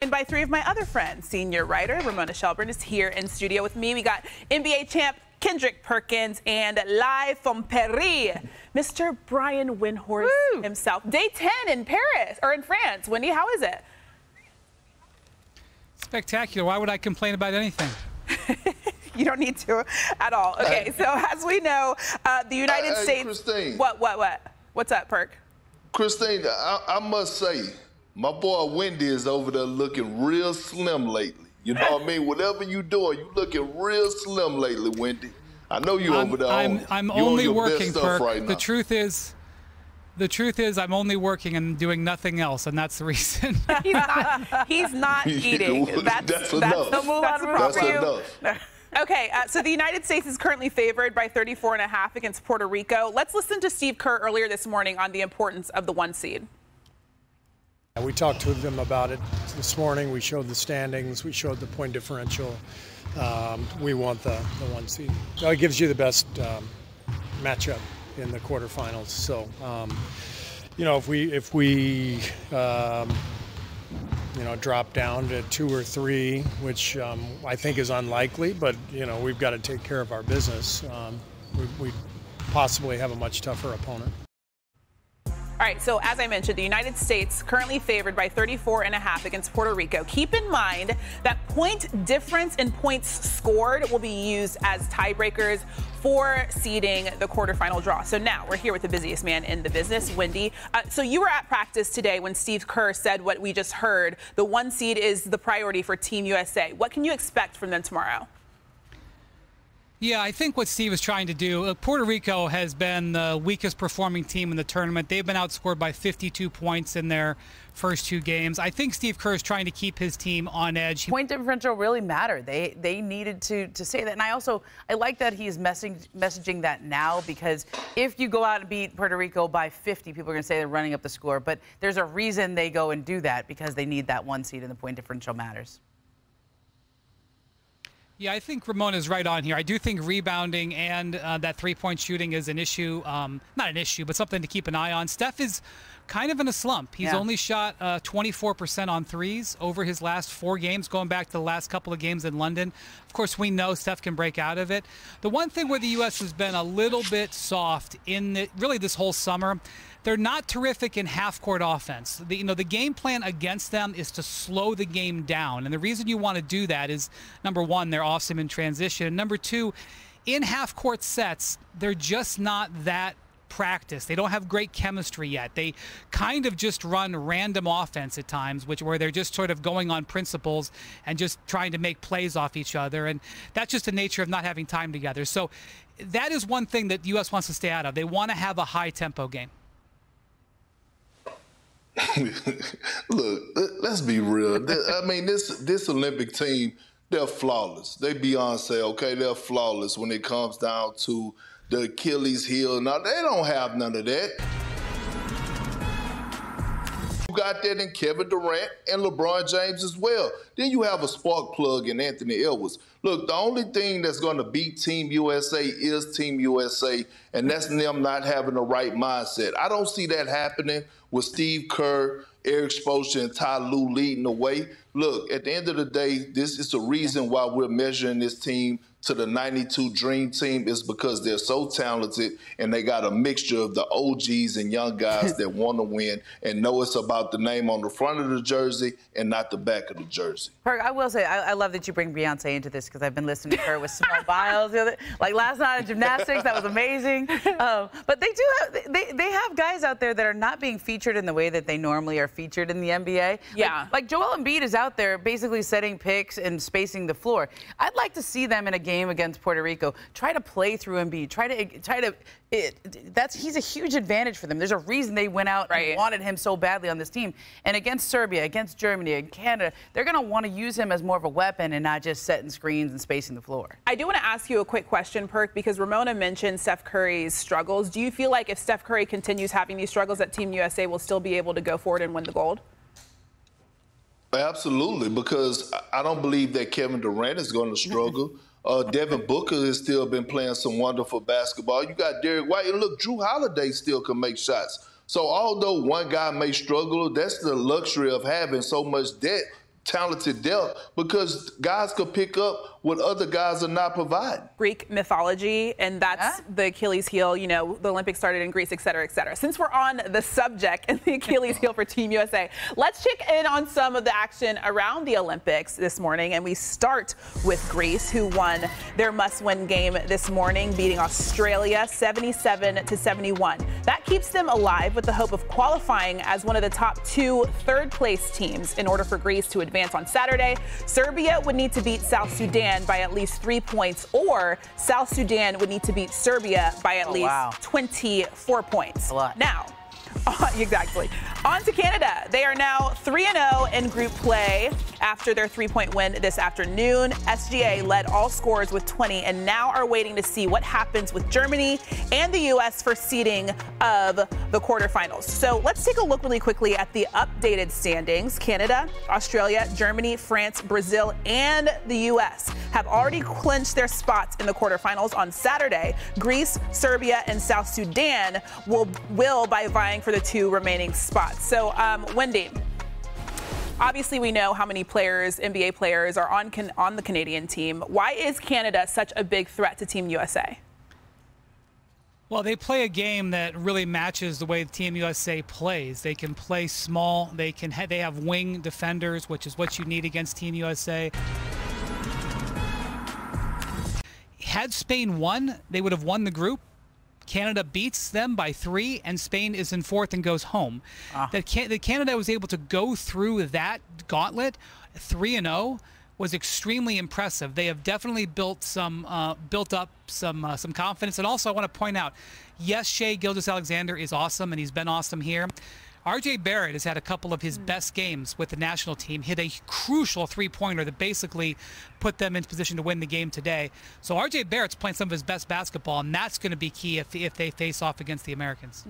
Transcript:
And by three of my other friends. Senior writer Ramona Shelburne is here in studio with me. We got NBA champ Kendrick Perkins and live from Paris, Mr. Brian Windhorst himself. Day 10 in Paris, or in France. Wendy, how is it? Spectacular. Why would I complain about anything? You don't need to at all. Okay, so as we know, the United States. Christine. What? What's up, Perk? Christine, I must say, my boy Wendy is over there looking real slim lately. You know what I mean? Whatever you doing, you looking real slim lately, Wendy. I know you over there. I'm only working, Perk. Right now. The truth is, I'm only working and doing nothing else, and that's the reason. He's not eating. That's enough. That's enough. Okay, so the United States is currently favored by 34.5 against Puerto Rico. Let's listen to Steve Kerr earlier this morning on the importance of the 1 seed. We talked to them about it this morning. We showed the standings. We showed the point differential. We want the 1 seed. So it gives you the best matchup in the quarterfinals. So, you know, if we drop down to 2 or 3, which I think is unlikely, but you know, we've got to take care of our business. We possibly have a much tougher opponent. All right, so as I mentioned, the United States currently favored by 34.5 against Puerto Rico. Keep in mind that point difference in points scored will be used as tiebreakers for seeding the quarterfinal draw. So now we're here with the busiest man in the business, Wendy. So you were at practice today when Steve Kerr said what we just heard. The 1 seed is the priority for Team USA. What can you expect from them tomorrow? Yeah, I think what Steve is trying to do, Puerto Rico has been the weakest performing team in the tournament. They've been outscored by 52 points in their first 2 games. I think Steve Kerr is trying to keep his team on edge. Point differential really mattered. They needed to say that. And I like that he's messaging that now, because if you go out and beat Puerto Rico by 50, people are going to say they're running up the score. But there's a reason they go and do that, because they need that 1 seed and the point differential matters. Yeah, I think Ramona's right on here. I do think rebounding and that 3-point shooting is an issue. Not an issue, but something to keep an eye on. Steph is kind of in a slump. He's only shot 24% on threes over his last 4 games, going back to the last couple of games in London. Of course, we know Steph can break out of it. The one thing where the U.S. has been a little bit soft in really this whole summer, they're not terrific in half-court offense. The game plan against them is to slow the game down. And the reason you want to do that is, number 1, they're awesome in transition. And number 2, in half-court sets, they're just not that practiced. They don't have great chemistry yet. They kind of just run random offense at times, where they're just sort of going on principles and just trying to make plays off each other. And that's just the nature of not having time together. So that is one thing that the U.S. wants to stay out of. They want to have a high-tempo game. Look, let's be real. I mean, this Olympic team, they're flawless. They Beyonce, okay? They're flawless when it comes down to the Achilles heel. Now, they don't have none of that. You got that in Kevin Durant and LeBron James as well. Then you have a spark plug in Anthony Edwards. Look, the only thing that's going to beat Team USA is Team USA, and that's them not having the right mindset. I don't see that happening with Steve Kerr, Eric Spoelstra, and Ty Lue leading the way. Look, at the end of the day, this is the reason why we're measuring this team to the 92 Dream Team, is because they're so talented and they got a mixture of the OGs and young guys that want to win and know it's about the name on the front of the jersey and not the back of the jersey. Perk, I will say, I love that you bring Beyonce into this, because I've been listening to her with Simone Biles like last night in gymnastics. That was amazing. But they have guys out there that are not being featured in the way that they normally are featured in the NBA. Yeah. Like Joel Embiid is out there basically setting picks and spacing the floor. I'd like to see them in a game against Puerto Rico try to play through Embiid. He's a huge advantage for them. There's a reason they went out and wanted him so badly on this team. And against Serbia, against Germany, and Canada, they're going to want to use him as more of a weapon and not just setting screens and spacing the floor. I do want to ask you a quick question, Perk, because Ramona mentioned Steph Curry's struggles. Do you feel like if Steph Curry continues having these struggles, that Team USA will still be able to go forward and win the gold? Absolutely, because I don't believe that Kevin Durant is going to struggle. Devin Booker has still been playing some wonderful basketball. You got Derek White, and look, Drew Holiday still can make shots. So although one guy may struggle, that's the luxury of having so much debt talented depth because guys could pick up what other guys are not providing. Greek mythology, and that's the Achilles heel. You know, the Olympics started in Greece, et cetera, et cetera. Since we're on the subject and the Achilles heel for Team USA, let's check in on some of the action around the Olympics this morning. And we start with Greece, who won their must-win game this morning, beating Australia 77-71. That keeps them alive with the hope of qualifying as one of the top 2 third-place teams. In order for Greece to advance on Saturday, Serbia would need to beat South Sudan by at least 3 points, or South Sudan would need to beat Serbia by at least 24 points. A lot. Now, exactly. On to Canada. They are now 3-0 in group play after their 3-point win this afternoon. SGA led all scorers with 20 and now are waiting to see what happens with Germany and the U.S. for seeding of the quarterfinals. So let's take a look really quickly at the updated standings. Canada, Australia, Germany, France, Brazil, and the U.S. have already clinched their spots in the quarterfinals on Saturday. Greece, Serbia, and South Sudan will by vying for the 2 remaining spots. So, Wendy, obviously we know how many players, NBA players, are on the Canadian team. Why is Canada such a big threat to Team USA? Well, they play a game that really matches the way Team USA plays. They can play small. They have wing defenders, which is what you need against Team USA. Had Spain won, they would have won the group. Canada beats them by 3, and Spain is in 4th and goes home. That Canada was able to go through that gauntlet 3-0 was extremely impressive. They have definitely built up some confidence. And also, I want to point out, yes, Shai Gilgeous-Alexander is awesome, and he's been awesome here. RJ Barrett has had a couple of his best games with the national team, hit a crucial 3-pointer that basically put them in position to win the game today. So RJ Barrett's playing some of his best basketball, and that's going to be key if they face off against the Americans.